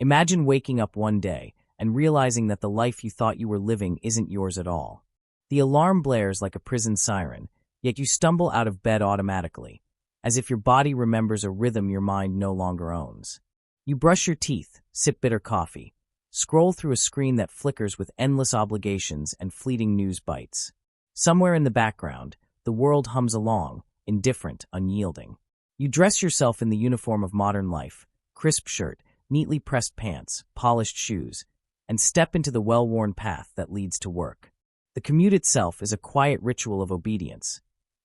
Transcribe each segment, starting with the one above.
Imagine waking up one day and realizing that the life you thought you were living isn't yours at all. The alarm blares like a prison siren, yet you stumble out of bed automatically, as if your body remembers a rhythm your mind no longer owns. You brush your teeth, sip bitter coffee, scroll through a screen that flickers with endless obligations and fleeting news bites. Somewhere in the background, the world hums along, indifferent, unyielding. You dress yourself in the uniform of modern life, crisp shirt, neatly pressed pants, polished shoes, and step into the well-worn path that leads to work. The commute itself is a quiet ritual of obedience.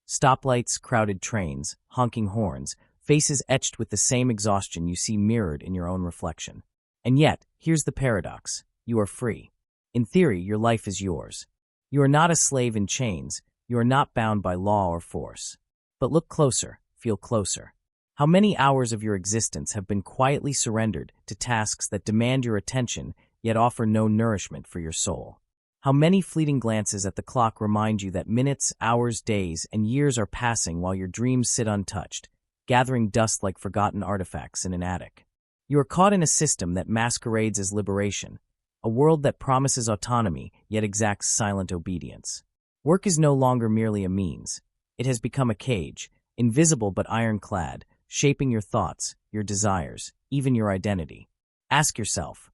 Stoplights, crowded trains, honking horns, faces etched with the same exhaustion you see mirrored in your own reflection. And yet, here's the paradox. You are free. In theory, your life is yours. You are not a slave in chains. You are not bound by law or force. But look closer, feel closer. How many hours of your existence have been quietly surrendered to tasks that demand your attention yet offer no nourishment for your soul? How many fleeting glances at the clock remind you that minutes, hours, days, and years are passing while your dreams sit untouched, gathering dust like forgotten artifacts in an attic? You are caught in a system that masquerades as liberation, a world that promises autonomy yet exacts silent obedience. Work is no longer merely a means. It has become a cage, invisible but ironclad, shaping your thoughts, your desires, even your identity. Ask yourself,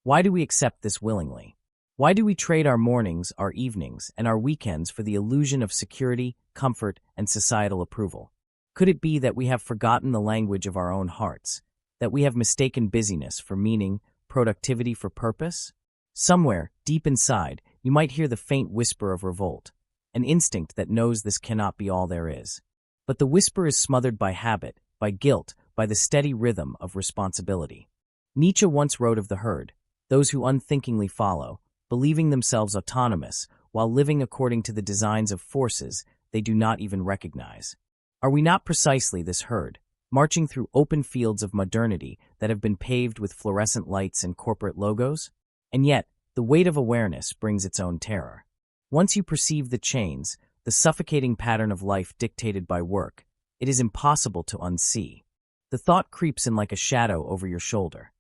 why do we accept this willingly? Why do we trade our mornings, our evenings, and our weekends for the illusion of security, comfort, and societal approval? Could it be that we have forgotten the language of our own hearts, that we have mistaken busyness for meaning, productivity for purpose? Somewhere, deep inside, you might hear the faint whisper of revolt, an instinct that knows this cannot be all there is. But the whisper is smothered by habit, by guilt, by the steady rhythm of responsibility. Nietzsche once wrote of the herd, those who unthinkingly follow, believing themselves autonomous while living according to the designs of forces they do not even recognize. Are we not precisely this herd, marching through open fields of modernity that have been paved with fluorescent lights and corporate logos? And yet, the weight of awareness brings its own terror. Once you perceive the chains, the suffocating pattern of life dictated by work, it is impossible to unsee. The thought creeps in like a shadow over your shoulder.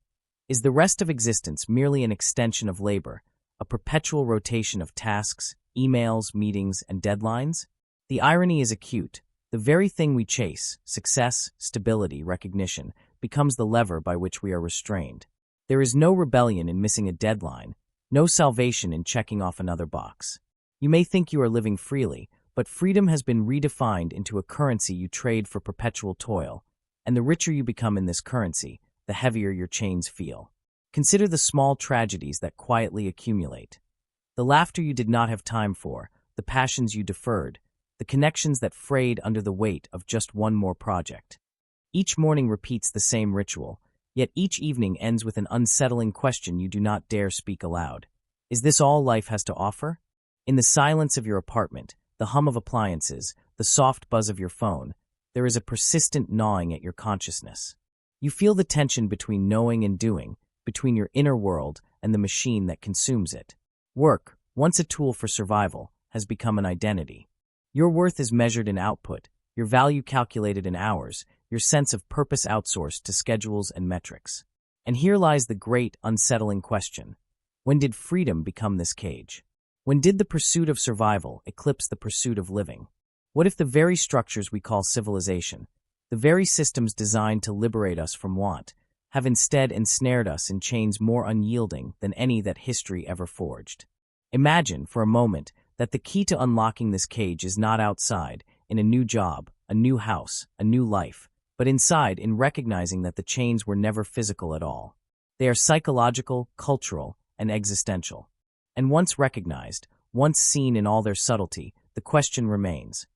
Is the rest of existence merely an extension of labor, a perpetual rotation of tasks, emails, meetings, and deadlines? The irony is acute. The very thing we chase, success, stability, recognition, becomes the lever by which we are restrained. There is no rebellion in missing a deadline, no salvation in checking off another box. You may think you are living freely, but freedom has been redefined into a currency you trade for perpetual toil, and the richer you become in this currency, the heavier your chains feel. Consider the small tragedies that quietly accumulate. The laughter you did not have time for, the passions you deferred, the connections that frayed under the weight of just one more project. Each morning repeats the same ritual, yet each evening ends with an unsettling question you do not dare speak aloud. Is this all life has to offer? In the silence of your apartment, the hum of appliances, the soft buzz of your phone, there is a persistent gnawing at your consciousness. You feel the tension between knowing and doing, between your inner world and the machine that consumes it. Work, once a tool for survival, has become an identity. Your worth is measured in output, your value calculated in hours, your sense of purpose outsourced to schedules and metrics. And here lies the great, unsettling question. When did freedom become this cage? When did the pursuit of survival eclipse the pursuit of living? What if the very structures we call civilization, the very systems designed to liberate us from want, have instead ensnared us in chains more unyielding than any that history ever forged? Imagine, for a moment, that the key to unlocking this cage is not outside, in a new job, a new house, a new life, but inside in recognizing that the chains were never physical at all. They are psychological, cultural, and existential. And once recognized, once seen in all their subtlety, the question remains.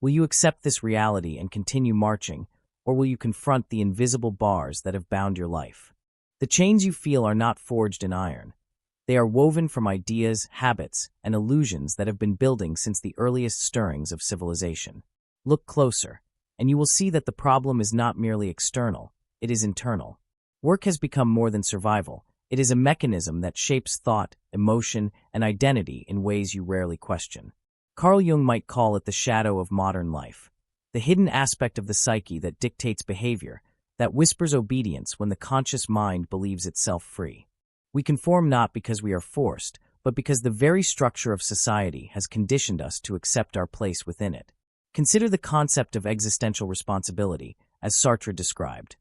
Will you accept this reality and continue marching, or will you confront the invisible bars that have bound your life? The chains you feel are not forged in iron. They are woven from ideas, habits, and illusions that have been building since the earliest stirrings of civilization. Look closer, and you will see that the problem is not merely external, it is internal. Work has become more than survival. It is a mechanism that shapes thought, emotion, and identity in ways you rarely question. Carl Jung might call it the shadow of modern life, the hidden aspect of the psyche that dictates behavior, that whispers obedience when the conscious mind believes itself free. We conform not because we are forced, but because the very structure of society has conditioned us to accept our place within it. Consider the concept of existential responsibility, as Sartre described.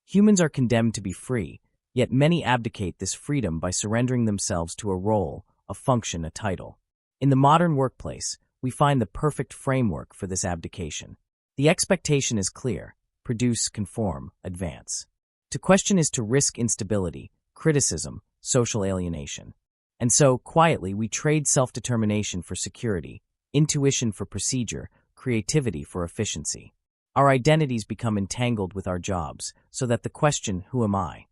Humans are condemned to be free, yet many abdicate this freedom by surrendering themselves to a role, a function, a title. In the modern workplace, we find the perfect framework for this abdication. The expectation is clear: produce, conform, advance. To question is to risk instability, criticism, social alienation. And so, quietly, we trade self-determination for security, intuition for procedure, creativity for efficiency. Our identities become entangled with our jobs, so that the question, "Who am I?"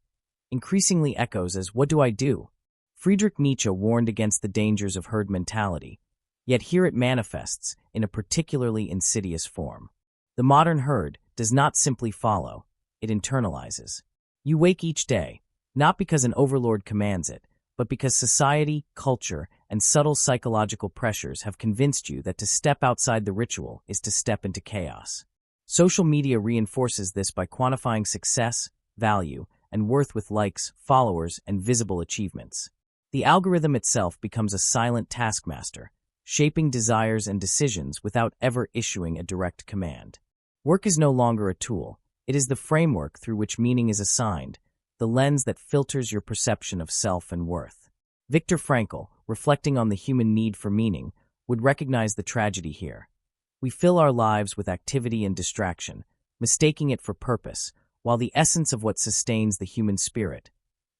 increasingly echoes as, "What do I do?" Friedrich Nietzsche warned against the dangers of herd mentality, yet here it manifests in a particularly insidious form. The modern herd does not simply follow, it internalizes. You wake each day, not because an overlord commands it, but because society, culture, and subtle psychological pressures have convinced you that to step outside the ritual is to step into chaos. Social media reinforces this by quantifying success, value, and worth with likes, followers, and visible achievements. The algorithm itself becomes a silent taskmaster, shaping desires and decisions without ever issuing a direct command. Work is no longer a tool, it is the framework through which meaning is assigned, the lens that filters your perception of self and worth. Viktor Frankl, reflecting on the human need for meaning, would recognize the tragedy here. We fill our lives with activity and distraction, mistaking it for purpose, while the essence of what sustains the human spirit,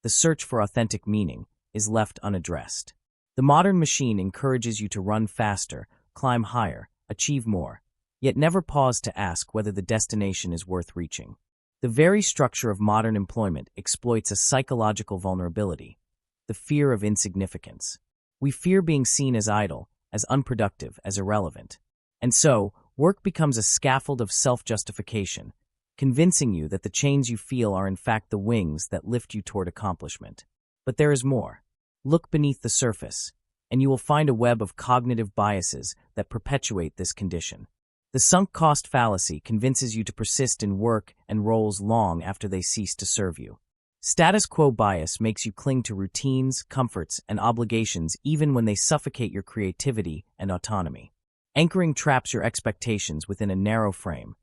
the search for authentic meaning, is left unaddressed. The modern machine encourages you to run faster, climb higher, achieve more, yet never pause to ask whether the destination is worth reaching. The very structure of modern employment exploits a psychological vulnerability, the fear of insignificance. We fear being seen as idle, as unproductive, as irrelevant. And so, work becomes a scaffold of self-justification, convincing you that the chains you feel are in fact the wings that lift you toward accomplishment. But there is more. Look beneath the surface, and you will find a web of cognitive biases that perpetuate this condition. The sunk cost fallacy convinces you to persist in work and roles long after they cease to serve you. Status quo bias makes you cling to routines, comforts, and obligations even when they suffocate your creativity and autonomy. Anchoring traps your expectations within a narrow frame: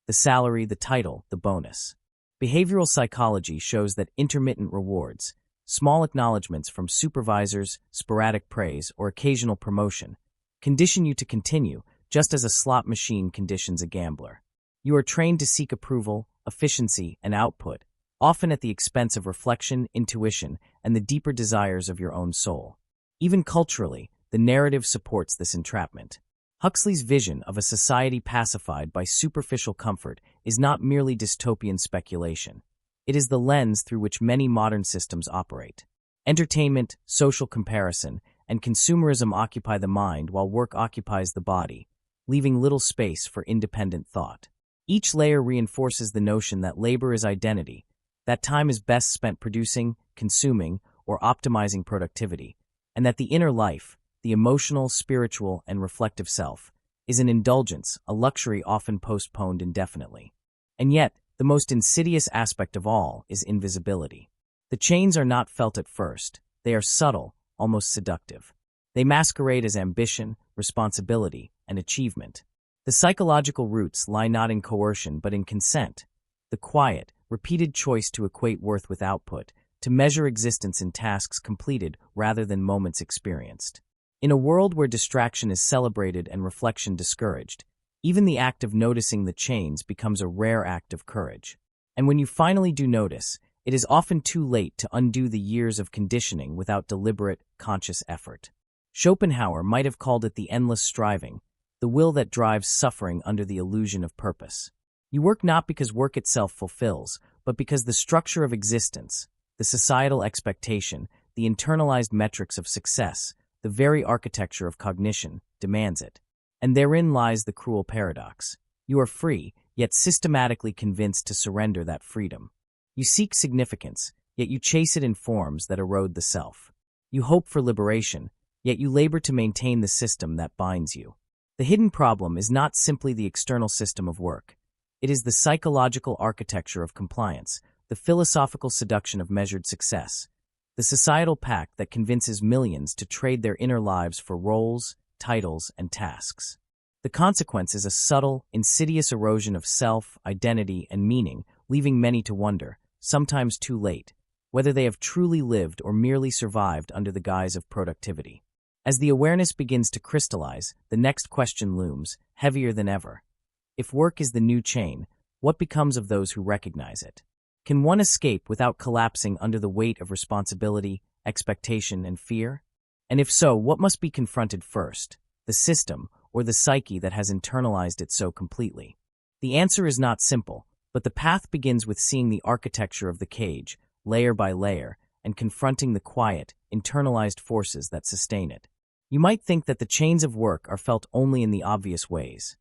the salary, the title, the bonus. Behavioral psychology shows that intermittent rewards, small acknowledgments from supervisors, sporadic praise, or occasional promotion, condition you to continue, just as a slot machine conditions a gambler. You are trained to seek approval, efficiency, and output, often at the expense of reflection, intuition, and the deeper desires of your own soul. Even culturally, the narrative supports this entrapment. Huxley's vision of a society pacified by superficial comfort is not merely dystopian speculation. It is the lens through which many modern systems operate. Entertainment, social comparison, and consumerism occupy the mind while work occupies the body, leaving little space for independent thought. Each layer reinforces the notion that labor is identity, that time is best spent producing, consuming, or optimizing productivity, and that the inner life, the emotional, spiritual, and reflective self, is an indulgence, a luxury often postponed indefinitely. And yet, the most insidious aspect of all is invisibility. The chains are not felt at first. They are subtle, almost seductive. They masquerade as ambition, responsibility, and achievement. The psychological roots lie not in coercion but in consent, the quiet, repeated choice to equate worth with output, to measure existence in tasks completed rather than moments experienced. In a world where distraction is celebrated and reflection discouraged, even the act of noticing the chains becomes a rare act of courage. And when you finally do notice, it is often too late to undo the years of conditioning without deliberate, conscious effort. Schopenhauer might have called it the endless striving, the will that drives suffering under the illusion of purpose. You work not because work itself fulfills, but because the structure of existence, the societal expectation, the internalized metrics of success, the very architecture of cognition, demands it. And therein lies the cruel paradox. You are free, yet systematically convinced to surrender that freedom. You seek significance, yet you chase it in forms that erode the self. You hope for liberation, yet you labor to maintain the system that binds you. The hidden problem is not simply the external system of work. It is the psychological architecture of compliance, the philosophical seduction of measured success, the societal pact that convinces millions to trade their inner lives for roles, titles, and tasks. The consequence is a subtle, insidious erosion of self, identity, and meaning, leaving many to wonder, sometimes too late, whether they have truly lived or merely survived under the guise of productivity. As the awareness begins to crystallize, the next question looms, heavier than ever. If work is the new chain, what becomes of those who recognize it? Can one escape without collapsing under the weight of responsibility, expectation, and fear? And if so, what must be confronted first, the system or the psyche that has internalized it so completely? The answer is not simple, but the path begins with seeing the architecture of the cage, layer by layer, and confronting the quiet, internalized forces that sustain it. You might think that the chains of work are felt only in the obvious ways: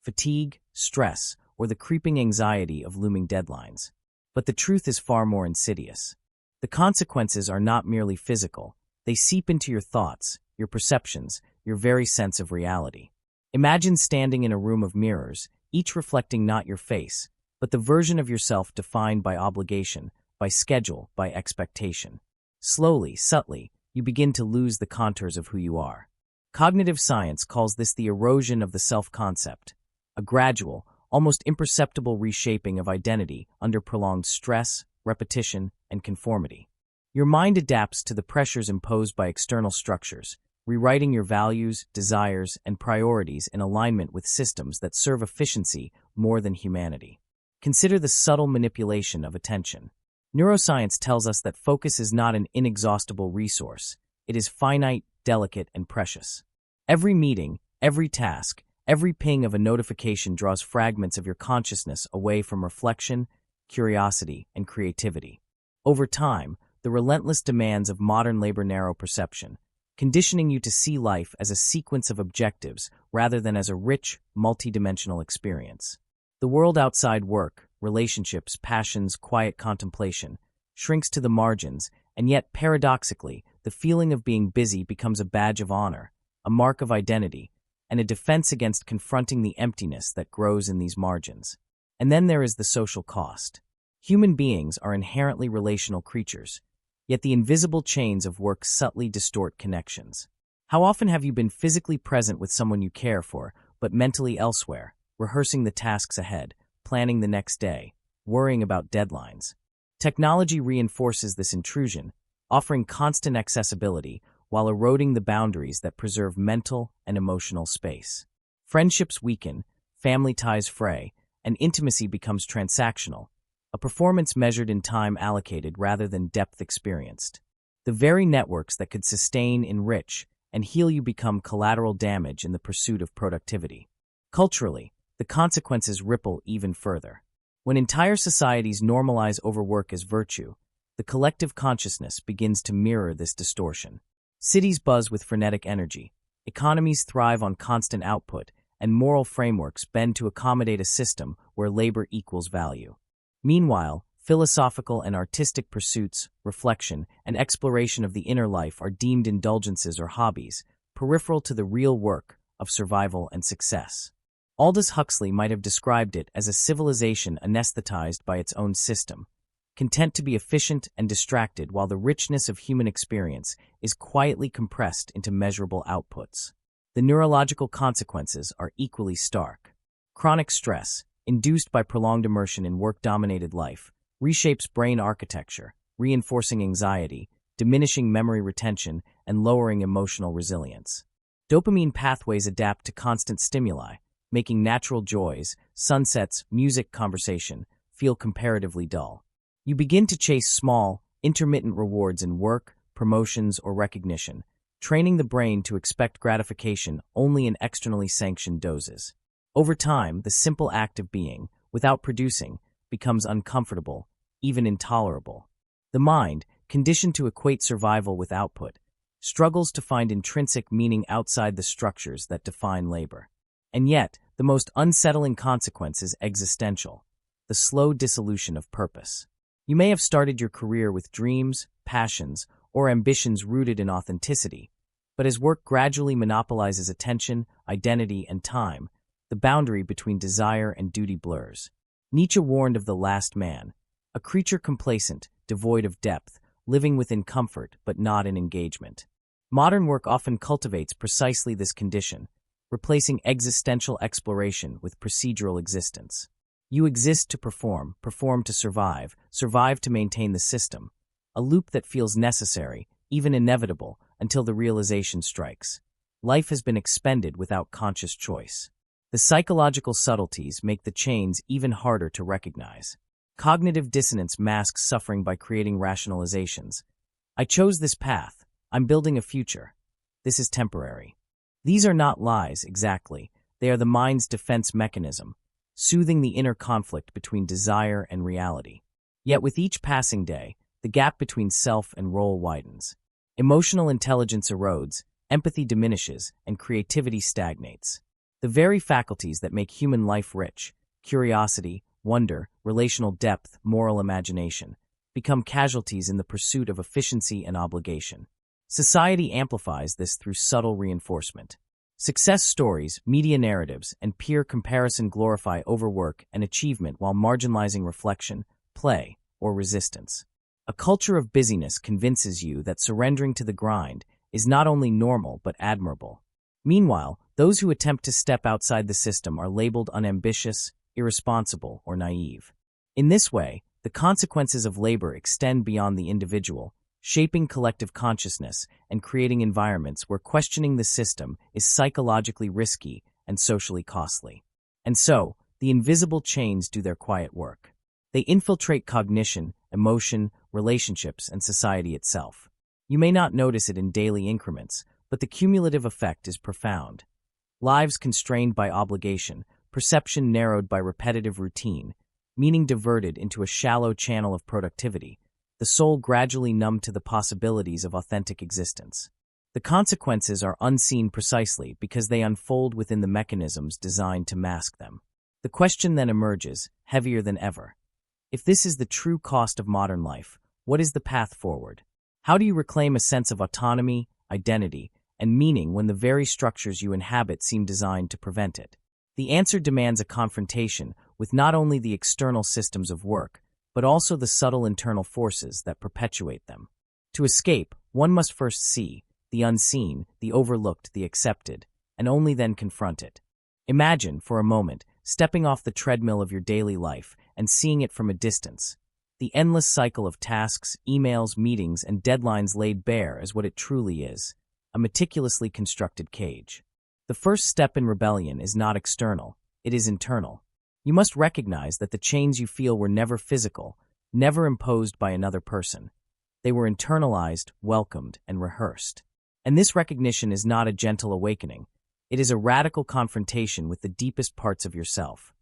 fatigue, stress, or the creeping anxiety of looming deadlines. But the truth is far more insidious. The consequences are not merely physical. They seep into your thoughts, your perceptions, your very sense of reality. Imagine standing in a room of mirrors, each reflecting not your face, but the version of yourself defined by obligation, by schedule, by expectation. Slowly, subtly, you begin to lose the contours of who you are. Cognitive science calls this the erosion of the self-concept, a gradual, almost imperceptible reshaping of identity under prolonged stress, repetition, and conformity. Your mind adapts to the pressures imposed by external structures, rewriting your values, desires, and priorities in alignment with systems that serve efficiency more than humanity. Consider the subtle manipulation of attention. Neuroscience tells us that focus is not an inexhaustible resource. It is finite, delicate, and precious. Every meeting, every task, every ping of a notification draws fragments of your consciousness away from reflection, curiosity, and creativity. Over time, the relentless demands of modern labor narrow perception, conditioning you to see life as a sequence of objectives rather than as a rich, multidimensional experience. The world outside work, relationships, passions, quiet contemplation, shrinks to the margins, and yet, paradoxically, the feeling of being busy becomes a badge of honor, a mark of identity, and a defense against confronting the emptiness that grows in these margins. And then there is the social cost. Human beings are inherently relational creatures, yet the invisible chains of work subtly distort connections. How often have you been physically present with someone you care for, but mentally elsewhere, rehearsing the tasks ahead, planning the next day, worrying about deadlines? Technology reinforces this intrusion, offering constant accessibility while eroding the boundaries that preserve mental and emotional space. Friendships weaken, family ties fray, and intimacy becomes transactional, a performance measured in time allocated rather than depth experienced. The very networks that could sustain, enrich, and heal you become collateral damage in the pursuit of productivity. Culturally, the consequences ripple even further. When entire societies normalize overwork as virtue, the collective consciousness begins to mirror this distortion. Cities buzz with frenetic energy, economies thrive on constant output, and moral frameworks bend to accommodate a system where labor equals value. Meanwhile, philosophical and artistic pursuits, reflection, and exploration of the inner life are deemed indulgences or hobbies, peripheral to the real work of survival and success. Aldous Huxley might have described it as a civilization anesthetized by its own system, content to be efficient and distracted while the richness of human experience is quietly compressed into measurable outputs. The neurological consequences are equally stark. Chronic stress, induced by prolonged immersion in work-dominated life, reshapes brain architecture, reinforcing anxiety, diminishing memory retention, and lowering emotional resilience. Dopamine pathways adapt to constant stimuli, making natural joys, sunsets, music, conversation, feel comparatively dull. You begin to chase small, intermittent rewards in work, promotions, or recognition, training the brain to expect gratification only in externally sanctioned doses. Over time, the simple act of being, without producing, becomes uncomfortable, even intolerable. The mind, conditioned to equate survival with output, struggles to find intrinsic meaning outside the structures that define labor. And yet, the most unsettling consequence is existential, the slow dissolution of purpose. You may have started your career with dreams, passions, or ambitions rooted in authenticity, but as work gradually monopolizes attention, identity, and time, the boundary between desire and duty blurs. Nietzsche warned of the last man, a creature complacent, devoid of depth, living within comfort but not in engagement. Modern work often cultivates precisely this condition, replacing existential exploration with procedural existence. You exist to perform, perform to survive, survive to maintain the system, a loop that feels necessary, even inevitable, until the realization strikes. Life has been expended without conscious choice. The psychological subtleties make the chains even harder to recognize. Cognitive dissonance masks suffering by creating rationalizations. I chose this path. I'm building a future. This is temporary. These are not lies, exactly. They are the mind's defense mechanism, soothing the inner conflict between desire and reality. Yet with each passing day, the gap between self and role widens. Emotional intelligence erodes, empathy diminishes, and creativity stagnates. The very faculties that make human life rich, curiosity, wonder, relational depth, moral imagination, become casualties in the pursuit of efficiency and obligation. Society amplifies this through subtle reinforcement. Success stories, media narratives, and peer comparison glorify overwork and achievement while marginalizing reflection, play, or resistance. A culture of busyness convinces you that surrendering to the grind is not only normal but admirable. Meanwhile, those who attempt to step outside the system are labeled unambitious, irresponsible, or naive. In this way, the consequences of labor extend beyond the individual, shaping collective consciousness and creating environments where questioning the system is psychologically risky and socially costly. And so, the invisible chains do their quiet work. They infiltrate cognition, emotion, relationships, and society itself. You may not notice it in daily increments, but the cumulative effect is profound. Lives constrained by obligation, perception narrowed by repetitive routine, meaning diverted into a shallow channel of productivity, the soul gradually numbed to the possibilities of authentic existence. The consequences are unseen precisely because they unfold within the mechanisms designed to mask them. The question then emerges, heavier than ever. If this is the true cost of modern life, what is the path forward? How do you reclaim a sense of autonomy, identity, and meaning when the very structures you inhabit seem designed to prevent it? The answer demands a confrontation with not only the external systems of work, but also the subtle internal forces that perpetuate them. To escape, one must first see the unseen, the overlooked, the accepted, and only then confront it. Imagine, for a moment, stepping off the treadmill of your daily life and seeing it from a distance. The endless cycle of tasks, emails, meetings, and deadlines laid bare as what it truly is, a meticulously constructed cage. The first step in rebellion is not external, it is internal. You must recognize that the chains you feel were never physical, never imposed by another person. They were internalized, welcomed, and rehearsed. And this recognition is not a gentle awakening. It is a radical confrontation with the deepest parts of yourself.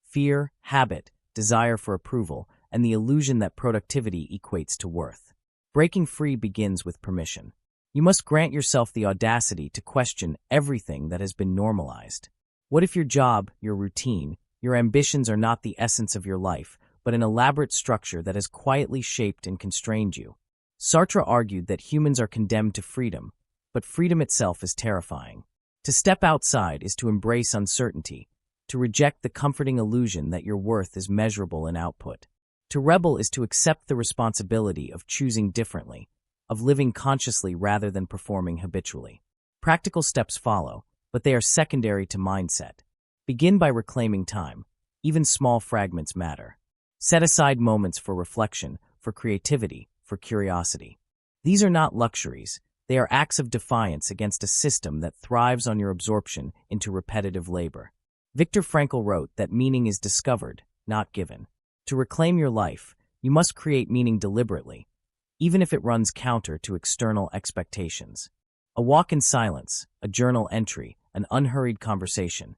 Fear, habit, desire for approval, and the illusion that productivity equates to worth. Breaking free begins with permission. You must grant yourself the audacity to question everything that has been normalized. What if your job, your routine, your ambitions are not the essence of your life, but an elaborate structure that has quietly shaped and constrained you? Sartre argued that humans are condemned to freedom, but freedom itself is terrifying. To step outside is to embrace uncertainty, to reject the comforting illusion that your worth is measurable in output. To rebel is to accept the responsibility of choosing differently, of living consciously rather than performing habitually. Practical steps follow, but they are secondary to mindset. Begin by reclaiming time. Even small fragments matter. Set aside moments for reflection, for creativity, for curiosity. These are not luxuries. They are acts of defiance against a system that thrives on your absorption into repetitive labor. Viktor Frankl wrote that meaning is discovered, not given. To reclaim your life, you must create meaning deliberately, even if it runs counter to external expectations. A walk in silence, a journal entry, an unhurried conversation.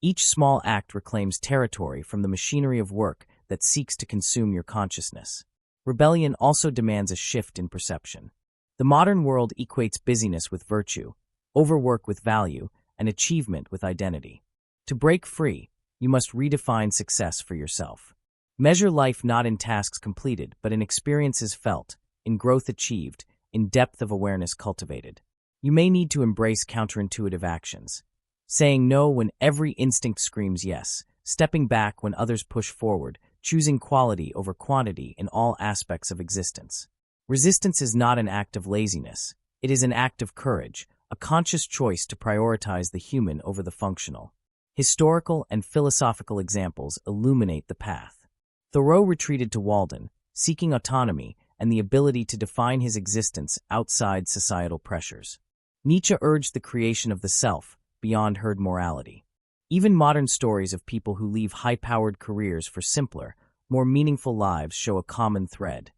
Each small act reclaims territory from the machinery of work that seeks to consume your consciousness. Rebellion also demands a shift in perception. The modern world equates busyness with virtue, overwork with value, and achievement with identity. To break free, you must redefine success for yourself. Measure life not in tasks completed, but in experiences felt, in growth achieved, in depth of awareness cultivated. You may need to embrace counterintuitive actions. Saying no when every instinct screams yes, stepping back when others push forward, choosing quality over quantity in all aspects of existence. Resistance is not an act of laziness. It is an act of courage, a conscious choice to prioritize the human over the functional. Historical and philosophical examples illuminate the path. Thoreau retreated to Walden, seeking autonomy and the ability to define his existence outside societal pressures. Nietzsche urged the creation of the self, beyond herd morality. Even modern stories of people who leave high-powered careers for simpler, more meaningful lives show a common thread: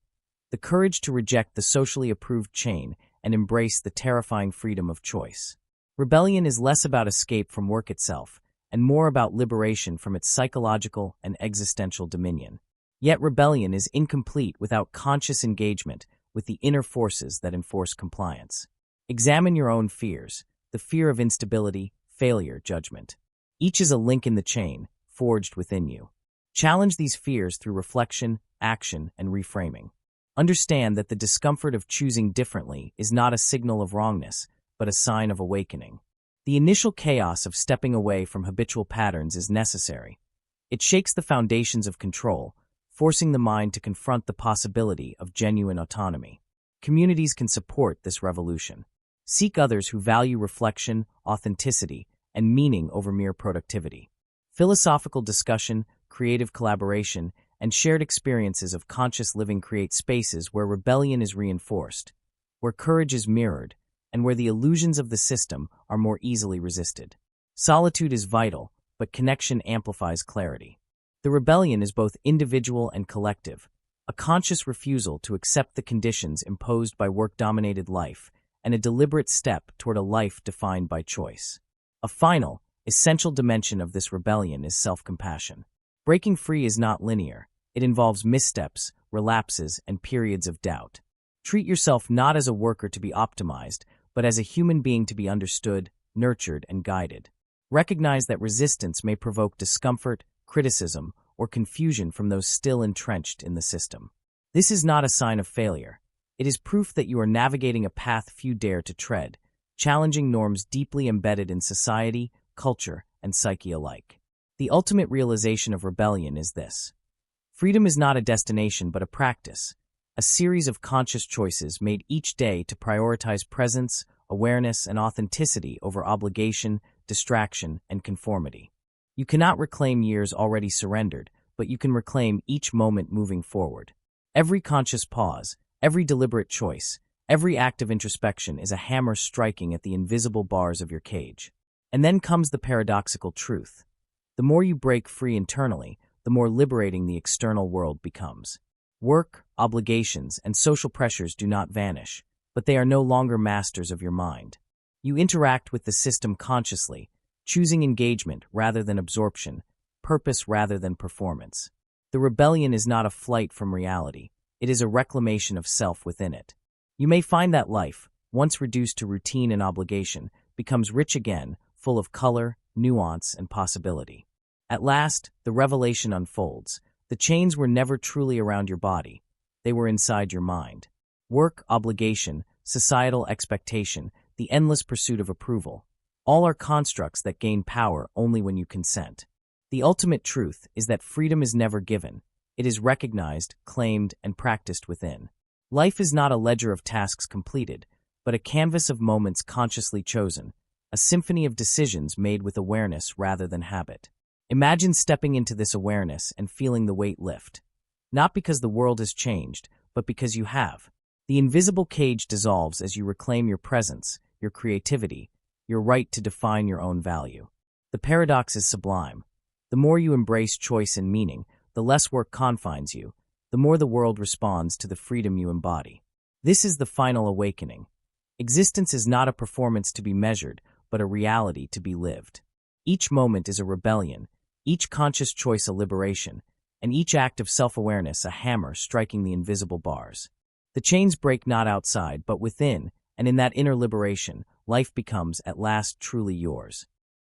the courage to reject the socially approved chain and embrace the terrifying freedom of choice. Rebellion is less about escape from work itself, and more about liberation from its psychological and existential dominion. Yet rebellion is incomplete without conscious engagement with the inner forces that enforce compliance. Examine your own fears: the fear of instability, failure, judgment. Each is a link in the chain, forged within you. Challenge these fears through reflection, action, and reframing. Understand that the discomfort of choosing differently is not a signal of wrongness, but a sign of awakening. The initial chaos of stepping away from habitual patterns is necessary. It shakes the foundations of control, forcing the mind to confront the possibility of genuine autonomy. Communities can support this revolution. Seek others who value reflection, authenticity, and meaning over mere productivity. Philosophical discussion, creative collaboration, and shared experiences of conscious living create spaces where rebellion is reinforced, where courage is mirrored, and where the illusions of the system are more easily resisted. Solitude is vital, but connection amplifies clarity. The rebellion is both individual and collective, a conscious refusal to accept the conditions imposed by work-dominated life, and a deliberate step toward a life defined by choice. A final, essential dimension of this rebellion is self-compassion. Breaking free is not linear. It involves missteps, relapses, and periods of doubt. Treat yourself not as a worker to be optimized, but as a human being to be understood, nurtured, and guided. Recognize that resistance may provoke discomfort, criticism, or confusion from those still entrenched in the system. This is not a sign of failure. It is proof that you are navigating a path few dare to tread, challenging norms deeply embedded in society, culture, and psyche alike. The ultimate realization of rebellion is this: freedom is not a destination but a practice, a series of conscious choices made each day to prioritize presence, awareness, and authenticity over obligation, distraction, and conformity. You cannot reclaim years already surrendered, but you can reclaim each moment moving forward. Every conscious pause, every deliberate choice, every act of introspection is a hammer striking at the invisible bars of your cage. And then comes the paradoxical truth. The more you break free internally, the more liberating the external world becomes. Work, obligations, and social pressures do not vanish, but they are no longer masters of your mind. You interact with the system consciously, choosing engagement rather than absorption, purpose rather than performance. The rebellion is not a flight from reality. It is a reclamation of self within it. You may find that life, once reduced to routine and obligation, becomes rich again, full of color, nuance, and possibility. At last, the revelation unfolds. The chains were never truly around your body. They were inside your mind. Work, obligation, societal expectation, the endless pursuit of approval. All are constructs that gain power only when you consent. The ultimate truth is that freedom is never given. It is recognized, claimed, and practiced within. Life is not a ledger of tasks completed, but a canvas of moments consciously chosen, a symphony of decisions made with awareness rather than habit. Imagine stepping into this awareness and feeling the weight lift. Not because the world has changed, but because you have. The invisible cage dissolves as you reclaim your presence, your creativity, your right to define your own value. The paradox is sublime. The more you embrace choice and meaning, the less work confines you, the more the world responds to the freedom you embody. This is the final awakening. Existence is not a performance to be measured, but a reality to be lived. Each moment is a rebellion, each conscious choice a liberation, and each act of self-awareness a hammer striking the invisible bars. The chains break not outside, but within, and in that inner liberation, life becomes at last truly yours.